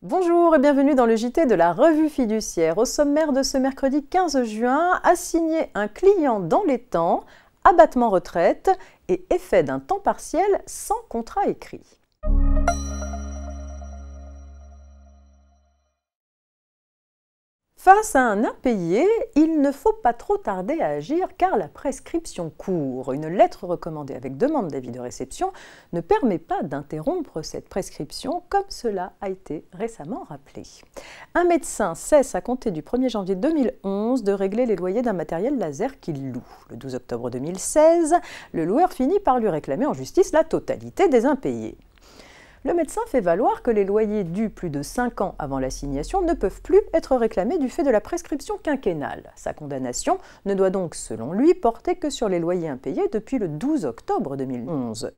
Bonjour et bienvenue dans le JT de la Revue Fiduciaire. Au sommaire de ce mercredi 15 juin, assigner un client dans les temps, abattement retraite et effet d'un temps partiel sans contrat écrit. Face à un impayé, il ne faut pas trop tarder à agir car la prescription court. Une lettre recommandée avec demande d'avis de réception ne permet pas d'interrompre cette prescription comme cela a été récemment rappelé. Un médecin cesse à compter du 1er janvier 2011 de régler les loyers d'un matériel laser qu'il loue. Le 12 octobre 2016, le loueur finit par lui réclamer en justice la totalité des impayés. Le médecin fait valoir que les loyers dus plus de 5 ans avant l'assignation ne peuvent plus être réclamés du fait de la prescription quinquennale. Sa condamnation ne doit donc, selon lui, porter que sur les loyers impayés depuis le 12 octobre 2011.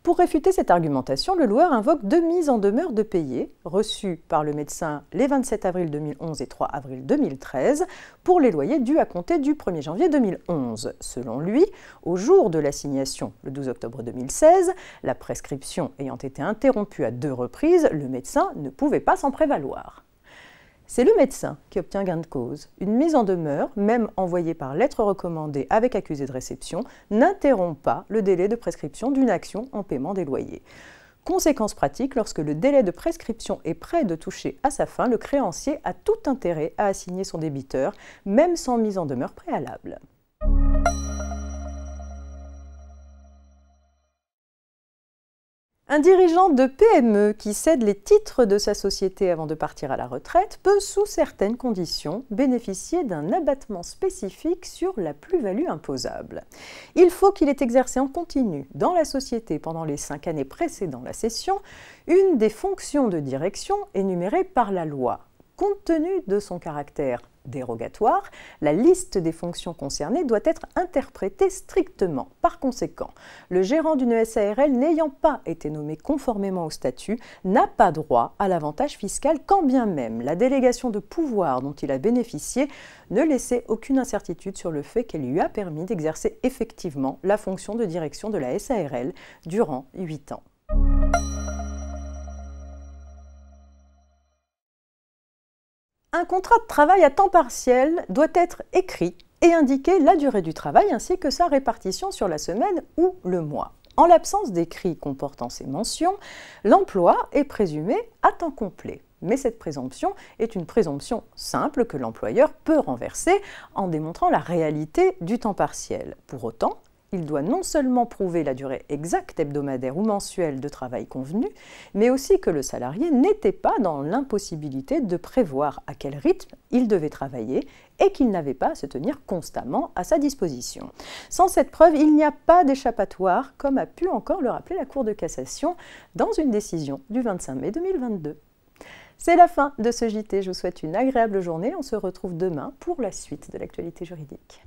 Pour réfuter cette argumentation, le loueur invoque deux mises en demeure de payer, reçues par le médecin les 27 avril 2011 et 3 avril 2013, pour les loyers dus à compter du 1er janvier 2011. Selon lui, au jour de l'assignation, le 12 octobre 2016, la prescription ayant été interrompue à 2 reprises, le médecin ne pouvait pas s'en prévaloir. C'est le médecin qui obtient gain de cause. Une mise en demeure, même envoyée par lettre recommandée avec accusé de réception, n'interrompt pas le délai de prescription d'une action en paiement des loyers. Conséquence pratique, lorsque le délai de prescription est prêt de toucher à sa fin, le créancier a tout intérêt à assigner son débiteur, même sans mise en demeure préalable. Un dirigeant de PME qui cède les titres de sa société avant de partir à la retraite peut, sous certaines conditions, bénéficier d'un abattement spécifique sur la plus-value imposable. Il faut qu'il ait exercé en continu dans la société pendant les 5 années précédant la cession une des fonctions de direction énumérées par la loi. Compte tenu de son caractère dérogatoire, la liste des fonctions concernées doit être interprétée strictement. Par conséquent, le gérant d'une SARL n'ayant pas été nommé conformément au statut n'a pas droit à l'avantage fiscal quand bien même la délégation de pouvoir dont il a bénéficié ne laissait aucune incertitude sur le fait qu'elle lui a permis d'exercer effectivement la fonction de direction de la SARL durant 8 ans. Un contrat de travail à temps partiel doit être écrit et indiquer la durée du travail ainsi que sa répartition sur la semaine ou le mois. En l'absence d'écrit comportant ces mentions, l'emploi est présumé à temps complet. Mais cette présomption est une présomption simple que l'employeur peut renverser en démontrant la réalité du temps partiel. Pour autant, il doit non seulement prouver la durée exacte hebdomadaire ou mensuelle de travail convenu, mais aussi que le salarié n'était pas dans l'impossibilité de prévoir à quel rythme il devait travailler et qu'il n'avait pas à se tenir constamment à sa disposition. Sans cette preuve, il n'y a pas d'échappatoire, comme a pu encore le rappeler la Cour de cassation dans une décision du 25 mai 2022. C'est la fin de ce JT. Je vous souhaite une agréable journée. On se retrouve demain pour la suite de l'actualité juridique.